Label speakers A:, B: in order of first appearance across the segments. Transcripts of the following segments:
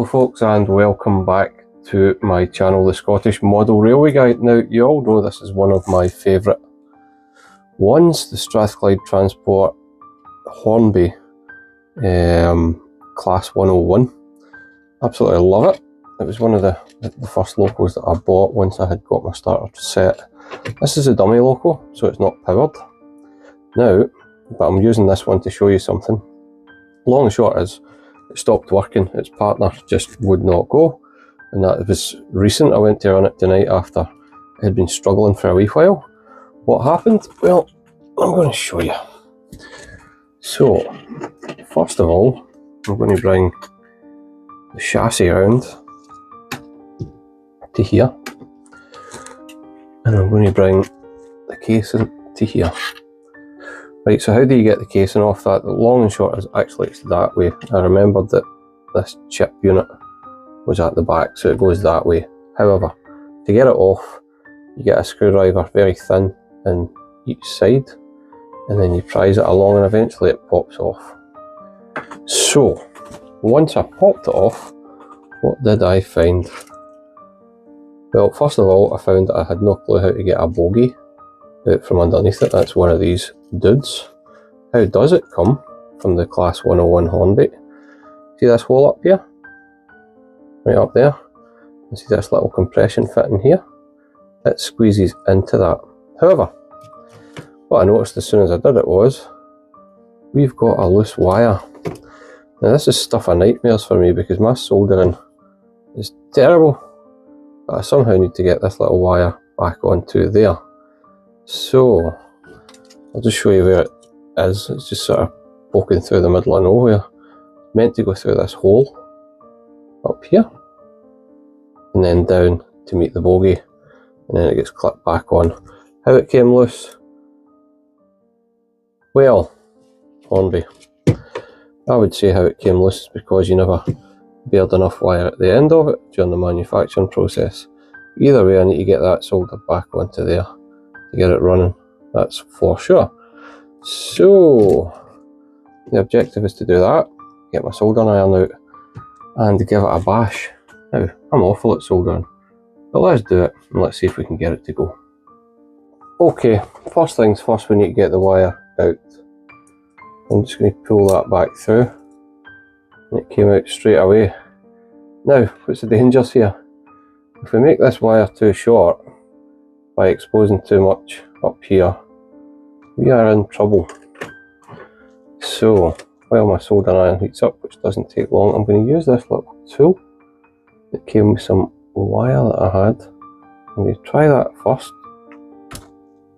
A: folks, and welcome back to my channel, the Scottish Model Railway Guy. Now you all know this is one of my favourite ones, the Strathclyde Transport Hornby Class 101. Absolutely love it. It was one of the first locos that I bought once I had got my starter set. This is a dummy loco, so it's not powered now, but I'm using this one to show you something. Long and short is, it stopped working. Its partner just would not go, and that was recent. I went to run it tonight after it had been struggling for a wee while. What happened? Well, I'm going to show you. So, first of all, I'm going to bring the chassis around to here, and I'm going to bring the casing to here. Right, so how do you get the casing off that? The long and short is actually it's that way. I remembered that this chip unit was at the back, so it goes that way. However, to get it off, you get a screwdriver very thin in each side, and then you prise it along and eventually it pops off. So, once I popped it off, what did I find? Well, first of all, I found that I had no clue how to get a bogie out from underneath it. That's one of these dudes. How does it come from the Class 101 Hornby? See this hole up here? Right up there? And see this little compression fitting here? It squeezes into that. However, what I noticed as soon as I did it was, we've got a loose wire. Now this is stuff of nightmares for me because my soldering is terrible. But I somehow need to get this little wire back onto there. So, I'll just show you where it is. It's just sort of poking through the middle of nowhere. It's meant to go through this hole up here and then down to meet the bogie, and then it gets clipped back on. How it came loose? Well, Hornby, I would say how it came loose is because you never bared enough wire at the end of it during the manufacturing process. Either way, I need to get that soldered back onto there to get it running, that's for sure. So, the objective is to do that, get my soldering iron out and give it a bash. Now, I'm awful at soldering, but let's do it and let's see if we can get it to go. Okay, first things first, we need to get the wire out. I'm just going to pull that back through, and it came out straight away. Now, what's the dangers here? If we make this wire too short by exposing too much up here, we are in trouble. So, while my soldering iron heats up, which doesn't take long, I'm going to use this little tool that came with some wire that I had. I'm going to try that first,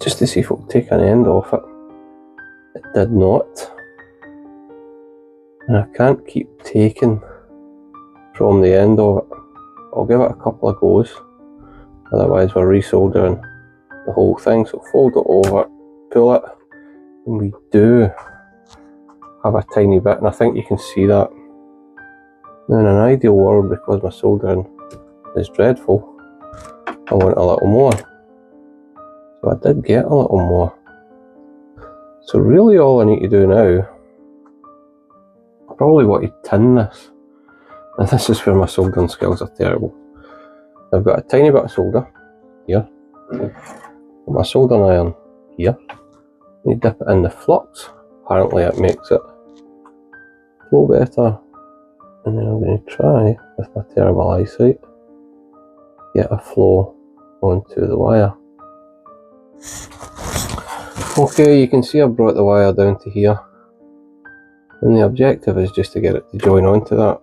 A: just to see if it'll take an end off it. It did not. And I can't keep taking from the end of it. I'll give it a couple of goes, otherwise we're resoldering the whole thing. So fold it over, pull it, and we do have a tiny bit, and I think you can see that. Now in an ideal world, because my soldering is dreadful, I want a little more. So I did get a little more. So really all I need to do now, I probably want to tin this. And this is where my soldering skills are terrible. I've got a tiny bit of solder here, my soldering iron here. You dip it in the flux, apparently it makes it flow better. And then I'm going to try, with my terrible eyesight, get a flow onto the wire. Okay, you can see I've brought the wire down to here, and the objective is just to get it to join onto that.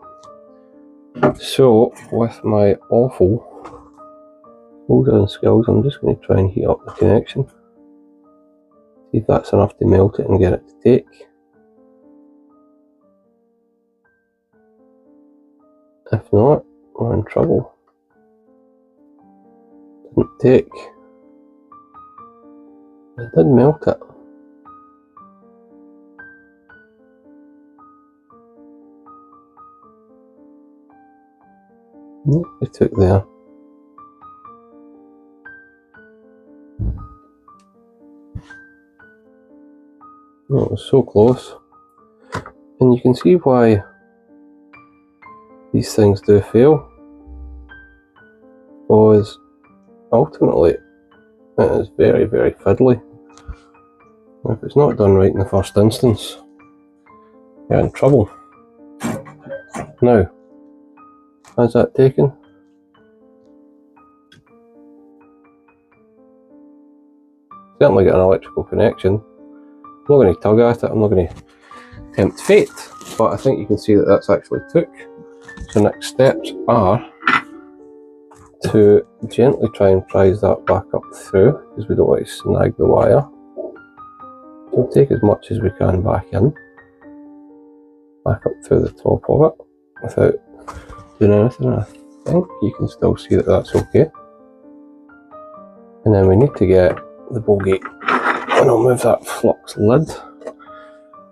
A: So, with my awful soldering skills, I'm just going to try and heat up the connection. See if that's enough to melt it and get it to take. If not, we're in trouble. Didn't take. It did melt it. Yep, it took there. Oh, it was so close. And you can see why these things do fail, because ultimately it is very, very fiddly. If it's not done right in the first instance, you're in trouble. Now, how's that taken? Certainly got an electrical connection. I'm not going to tug at it, I'm not going to tempt fate, but I think you can see that that's actually took. So next steps are to gently try and prise that back up through, because we don't want to snag the wire. So we'll take as much as we can back in, back up through the top of it, without doing anything. I think you can still see that that's okay. And then we need to get the bogie, and I'll move that flux lid.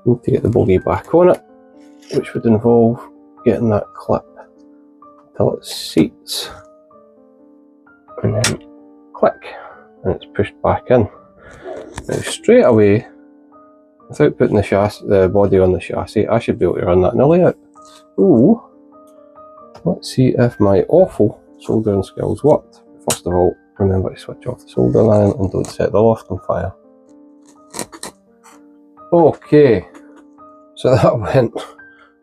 A: We need to get the bogie back on it, which would involve getting that clip until it seats, and then click, and it's pushed back in. Now straight away, without putting the body on the chassis, I should be able to run that nilly out. Ooh, let's see if my awful soldering skills worked. First of all, remember to switch off the soldering iron and don't set the loft on fire. Okay, so that went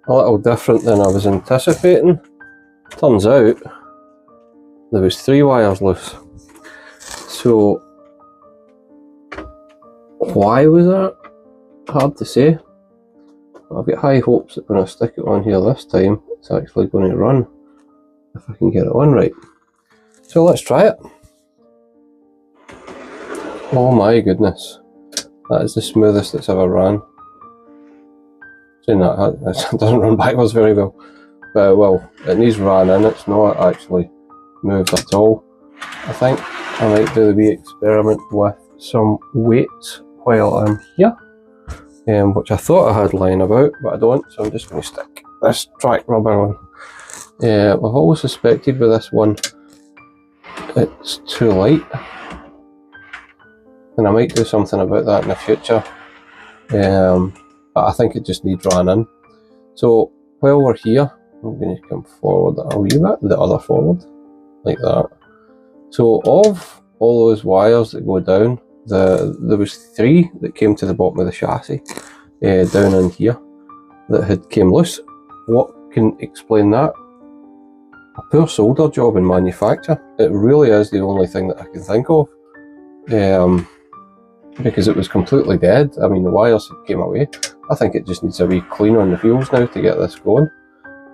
A: a little different than I was anticipating. Turns out there was 3 wires loose. So why was that? Hard to say. But I've got high hopes that when I stick it on here this time, it's actually going to run, if I can get it on right. So let's try it. Oh my goodness, that is the smoothest it's ever ran. Saying that, it doesn't run backwards very well. But well, it needs ran in, it's not actually moved at all. I think I might do the wee experiment with some weights while I'm here, which I thought I had lying about, but I don't, so I'm just going to stick this track rubber on. I've always suspected with this one it's too light, and I might do something about that in the future, but I think it just needs ran in. So while we're here, I'm going to come forward a wee bit, the other forward, like that. So of all those wires that go down, there was 3 that came to the bottom of the chassis, down in here, that had came loose. What can explain that? A poor solder job in manufacture. It really is the only thing that I can think of, because it was completely dead. I mean, the wires came away. I think it just needs a wee clean on the wheels now to get this going.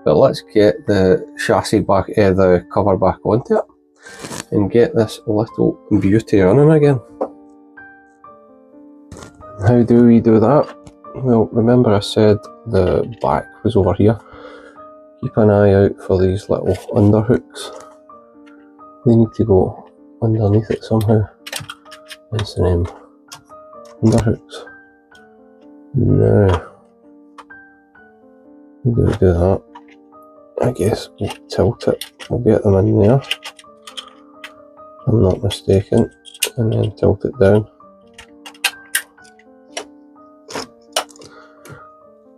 A: But let's get the chassis back, the cover back onto it, and get this little beauty running again. How do we do that? Well, remember I said the back was over here. Keep an eye out for these little underhooks. They need to go underneath it somehow. Hence the name. Underhooks. Now, how do we do that? I guess we'll tilt it. We'll get them in there, if I'm not mistaken, and then tilt it down.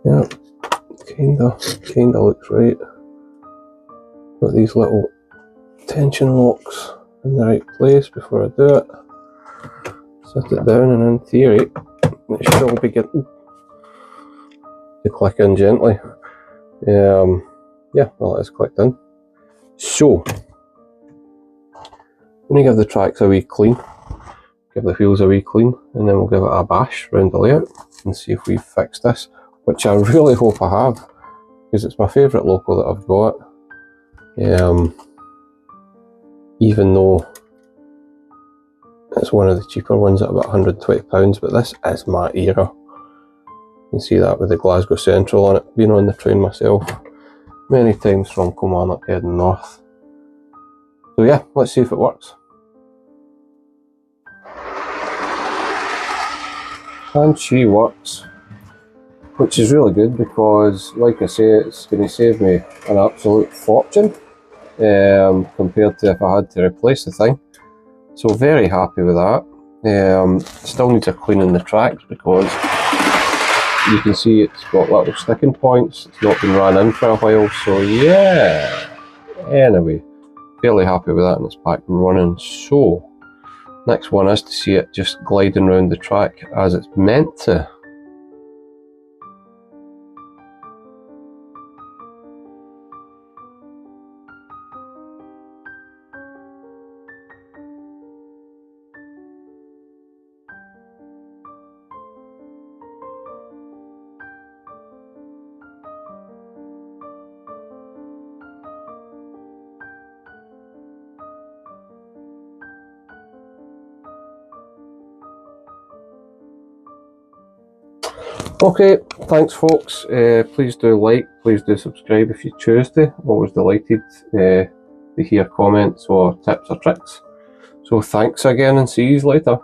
A: Yep, kinda looks right. Got these little tension locks in the right place before I do it. Set it down, and in theory, it should all be getting to click in gently. Yeah, well, it is clicked in. So, I'm going to give the tracks a wee clean, give the wheels a wee clean, and then we'll give it a bash round the layout and see if we've fixed this, which I really hope I have, because it's my favourite loco that I've got. Even though it's one of the cheaper ones at about £120, but this is my era. You can see that with the Glasgow Central on it. Been on the train myself many times from Kilmarnock heading north. So yeah, let's see if it works. And she works, which is really good because, like I say, it's going to save me an absolute fortune compared to if I had to replace the thing. So very happy with that. Still needs a clean in the tracks because you can see it's got little sticking points. It's not been run in for a while, so yeah. Anyway, fairly happy with that, and it's back and running. So next one is to see it just gliding around the track as it's meant to. Okay, thanks folks. Please do like, please do subscribe if you choose to. Always delighted to hear comments or tips or tricks. So thanks again, and see you later.